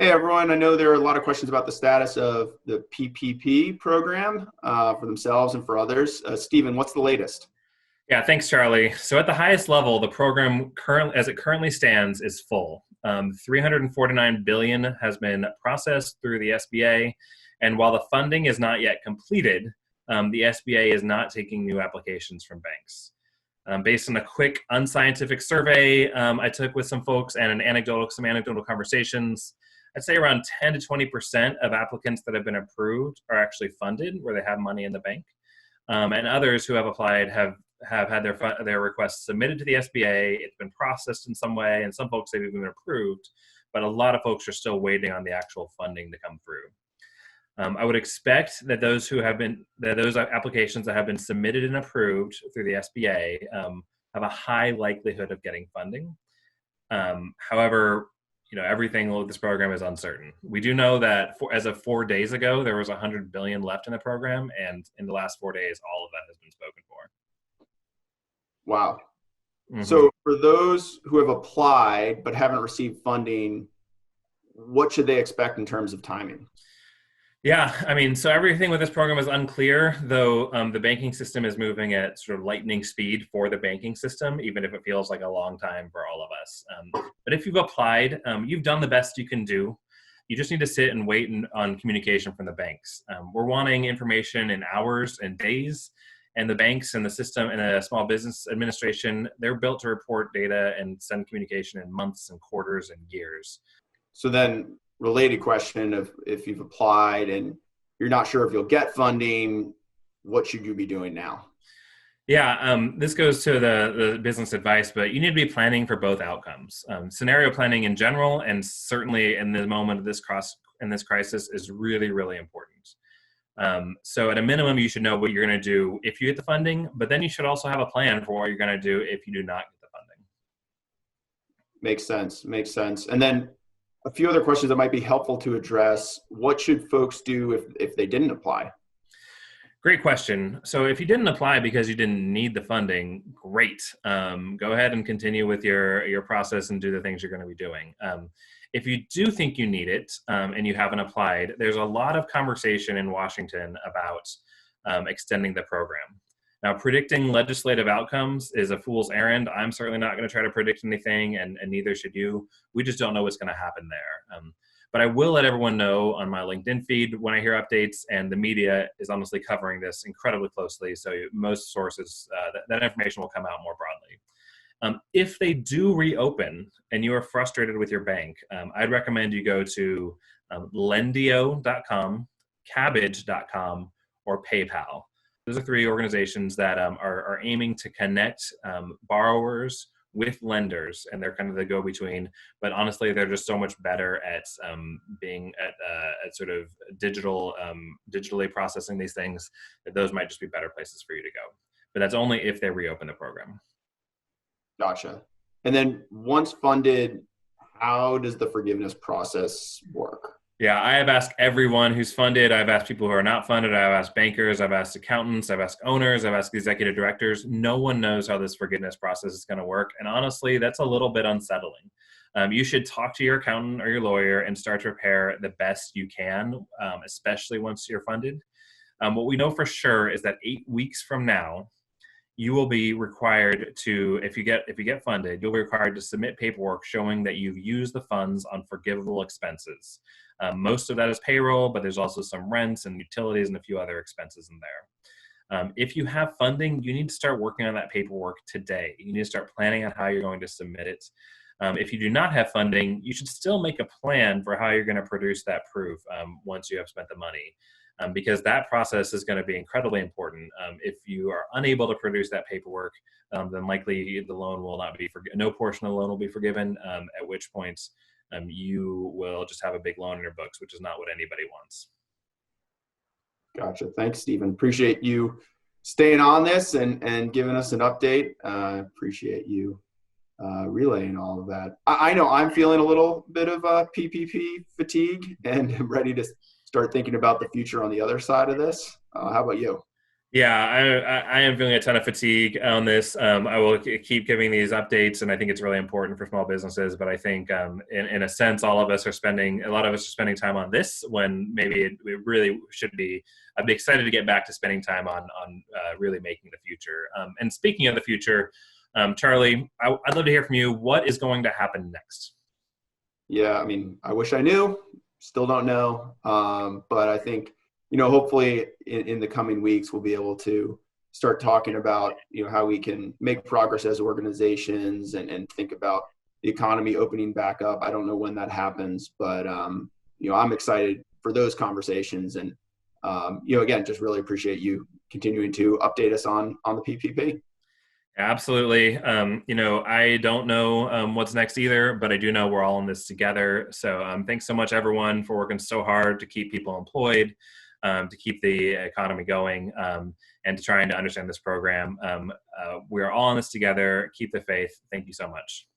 Hey everyone, I know there are a lot of questions about the status of the PPP program for themselves and for others. Stephen, what's the latest? Yeah, thanks, Charlie. So at the highest level, the program as it currently stands is full. 349 billion has been processed through the SBA, and while the funding is not yet completed, the SBA is not taking new applications from banks. Based on a quick unscientific survey I took with some folks and some anecdotal conversations, I'd say around 10 to 20% of applicants that have been approved are actually funded, where they have money in the bank. And others who have applied have had their requests submitted to the SBA. It's been processed in some way, and some folks have even been approved, but a lot of folks are still waiting on the actual funding to come through. I would expect that those applications that have been submitted and approved through the SBA have a high likelihood of getting funding. However, everything with this program is uncertain. We do know that as of 4 days ago, there was 100 billion left in the program, and in the last 4 days, all of that has been spoken for. Wow. Mm-hmm. So for those who have applied but haven't received funding, what should they expect in terms of timing? Yeah, so everything with this program is unclear, though the banking system is moving at sort of lightning speed for the banking system, even if it feels like a long time for all of us. But if you've applied, you've done the best you can do. You just need to sit and wait on communication from the banks. We're wanting information in hours and days, and the banks and the system and the Small Business Administration, they're built to report data and send communication in months and quarters and years. So then, related question of if you've applied and you're not sure if you'll get funding, what should you be doing now? Yeah, this goes to the business advice, but you need to be planning for both outcomes. Scenario planning in general, and certainly in the moment of this crisis, is really, really important. So at a minimum, you should know what you're going to do if you get the funding, but then you should also have a plan for what you're going to do if you do not get the funding. Makes sense. And then a few other questions that might be helpful to address. What should folks do if they didn't apply? Great question. So if you didn't apply because you didn't need the funding, great. Go ahead and continue with your process and do the things you're going to be doing. If you do think you need it and you haven't applied, there's a lot of conversation in Washington about extending the program. Now, predicting legislative outcomes is a fool's errand. I'm certainly not going to try to predict anything, and neither should you. We just don't know what's going to happen there. But I will let everyone know on my LinkedIn feed when I hear updates, and the media is honestly covering this incredibly closely. So most sources, that information will come out more broadly. If they do reopen and you are frustrated with your bank, I'd recommend you go to lendio.com, cabbage.com, or PayPal. Those are three organizations that are aiming to connect borrowers with lenders, and they're kind of the go-between. But honestly, they're just so much better at being at sort of digitally processing these things, that those might just be better places for you to go. But that's only if they reopen the program. Gotcha. And then once funded, how does the forgiveness process work? Yeah, I have asked everyone who's funded. I've asked people who are not funded. I've asked bankers. I've asked accountants. I've asked owners. I've asked executive directors. No one knows how this forgiveness process is going to work. And honestly, that's a little bit unsettling. You should talk to your accountant or your lawyer and start to prepare the best you can, especially once you're funded. What we know for sure is that 8 weeks from now, you will be required to, if you get funded, you'll be required to submit paperwork showing that you've used the funds on forgivable expenses. Most of that is payroll, but there's also some rents and utilities and a few other expenses in there. If you have funding, you need to start working on that paperwork today. You need to start planning on how you're going to submit it. If you do not have funding, you should still make a plan for how you're going to produce that proof once you have spent the money. Because that process is going to be incredibly important. If you are unable to produce that paperwork, then likely the loan will not be no portion of the loan will be forgiven. At which point, you will just have a big loan in your books, which is not what anybody wants. Gotcha. Thanks, Stephen. Appreciate you staying on this and giving us an update. Appreciate you relaying all of that. I know I'm feeling a little bit of PPP fatigue and I'm ready to start thinking about the future on the other side of this. How about you? Yeah, I am feeling a ton of fatigue on this. I will keep giving these updates, and I think it's really important for small businesses. But I think, in a sense, a lot of us are spending time on this when maybe it really should be. I'd be excited to get back to spending time on really making the future. And speaking of the future, Charlie, I'd love to hear from you. What is going to happen next? Yeah, I mean, I wish I knew. Still don't know. But I think, hopefully in the coming weeks, we'll be able to start talking about, how we can make progress as organizations and think about the economy opening back up. I don't know when that happens, but, I'm excited for those conversations. And, again, just really appreciate you continuing to update us on the PPP. Absolutely. I don't know what's next either, but I do know we're all in this together. So thanks so much, everyone, for working so hard to keep people employed, to keep the economy going, and to trying to understand this program. We're all in this together. Keep the faith. Thank you so much.